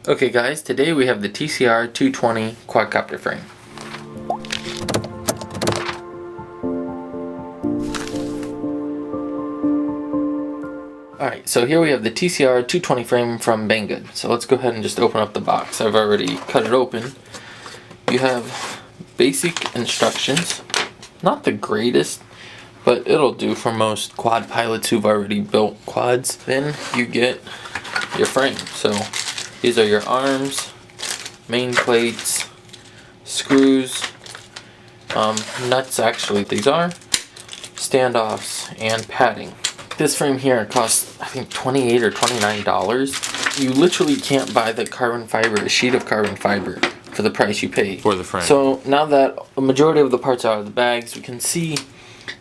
Okay guys, today we have the TC-R220 quadcopter frame. Alright, so here we have the TC-R220 frame from Banggood. So let's go ahead and just open up the box. I've already cut it open. You have basic instructions. Not the greatest, but it'll do for most quad pilots who've already built quads. Then you get your frame. So these are your arms, main plates, screws, nuts actually these are, standoffs, and padding. This frame here costs I think $28 or $29. You literally can't buy the carbon fiber, a sheet of carbon fiber, for the price you pay for the frame. So now that a majority of the parts are out of the bags, we can see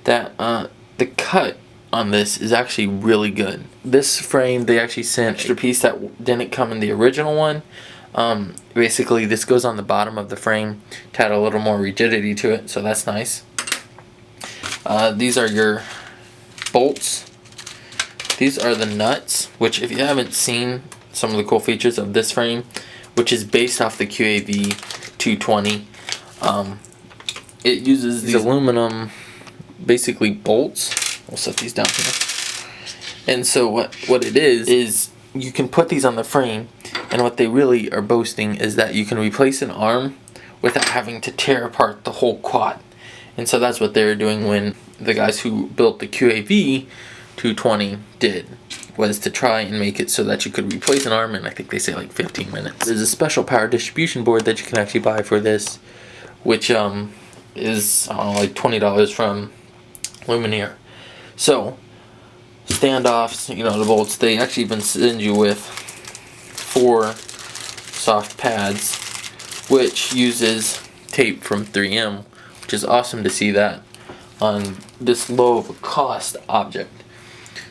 that the cut on this is actually really good. This frame, they actually sent an extra piece that didn't come in the original one. Basically this goes on the bottom of the frame to add a little more rigidity to it, so that's nice. These are your bolts. These are the nuts, which if you haven't seen some of the cool features of this frame, which is based off the QAV-R220, it uses these aluminum basically bolts. We'll set these down here. And so what it is you can put these on the frame, and what they really are boasting is that you can replace an arm without having to tear apart the whole quad. And so that's what they were doing when the guys who built the QAV-R220 did, was to try and make it so that you could replace an arm in, I think they say, like 15 minutes. There's a special power distribution board that you can actually buy for this, which is like $20 from Luminaire. So standoffs, you know, the bolts, they actually even send you with 4 soft pads, which uses tape from 3M, which is awesome to see that on this low of a cost object.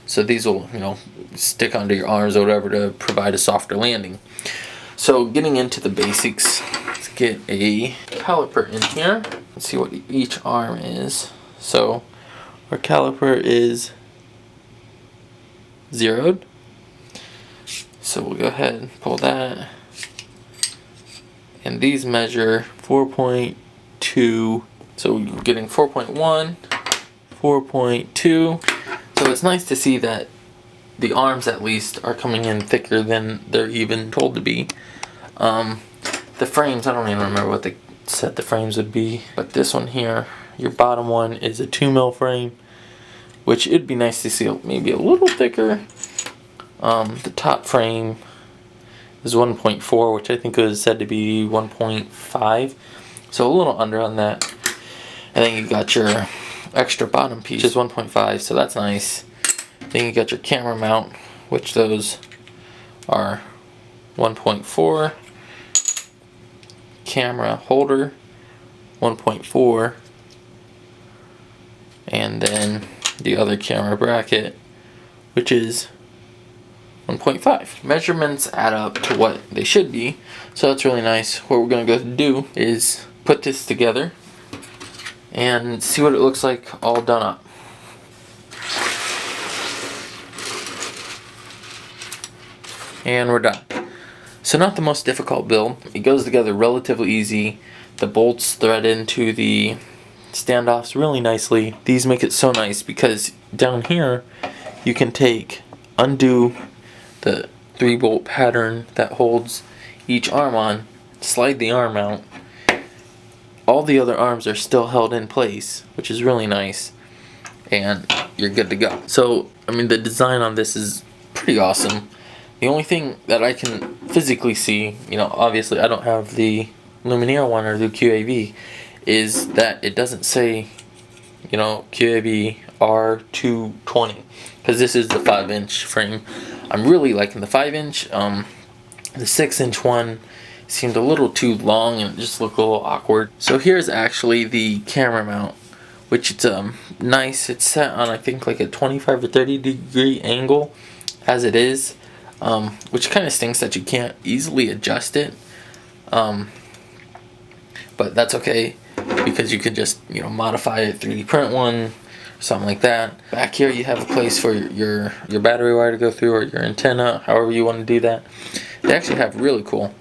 So these will, you know, stick onto your arms or whatever to provide a softer landing. So getting into the basics, let's get a caliper in here. Let's see what each arm is. So our caliper is zeroed. So we'll go ahead and pull that. And these measure 4.2. So you're getting 4.1, 4.2. So it's nice to see that the arms at least are coming in thicker than they're even told to be. The frames, I don't even remember what they said the frames would be, but this one here, your bottom one, is a 2mm frame, which it'd be nice to see maybe a little thicker. The top frame is 1.4, which I think was said to be 1.5, so a little under on that. And then you got your extra bottom piece, which is 1.5, so that's nice. Then you got your camera mount, which those are 1.4. Camera holder, 1.4. And then the other camera bracket, which is 1.5. Measurements add up to what they should be, so that's really nice. What we're going to go do is put this together and see what it looks like all done up. And we're done. So not the most difficult build. It goes together relatively easy. The bolts thread into the standoffs really nicely. These make it so nice because down here you can undo the 3-bolt pattern that holds each arm on, slide the arm out. All the other arms are still held in place, which is really nice, and you're good to go. So, I mean, the design on this is pretty awesome. The only thing that I can physically see, you know, obviously I don't have the Luminaire one or the QAV, is that it doesn't say, you know, QAV-R220, because this is the 5-inch frame. I'm really liking the 5-inch. The 6-inch one seemed a little too long and it just looked a little awkward. So here's actually the camera mount, which it's nice. It's set on I think like a 25 or 30 degree angle as it is, which kind of stinks that you can't easily adjust it. But that's okay, because you could just, you know, modify it, 3D print one, something like that. Back here you have a place for your battery wire to go through, or your antenna, however you want to do that. They actually have really cool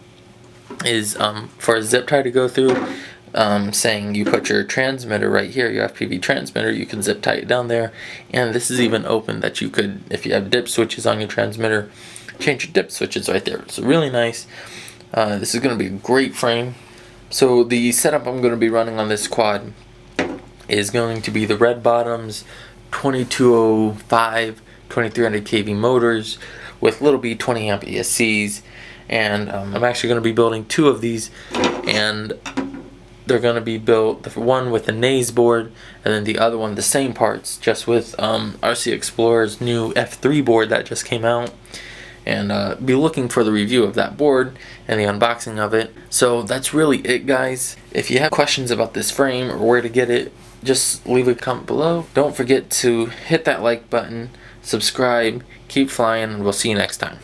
is for a zip tie to go through, saying you put your transmitter right here, your FPV transmitter, you can zip tie it down there, and this is even open that you could, if you have dip switches on your transmitter, change your dip switches right there. So really nice. This is going to be a great frame. So the setup I'm going to be running on this quad is going to be the red bottoms, 2205, 2300 kV motors with little B 20 amp ESCs, and I'm actually going to be building 2 of these, and they're going to be built, the one with the Naze board, and then the other one the same parts, just with RC Explorer's new F3 board that just came out, and be looking for the review of that board and the unboxing of it. So that's really it, guys. If you have questions about this frame or where to get it, just leave a comment below. Don't forget to hit that like button, subscribe, keep flying, and we'll see you next time.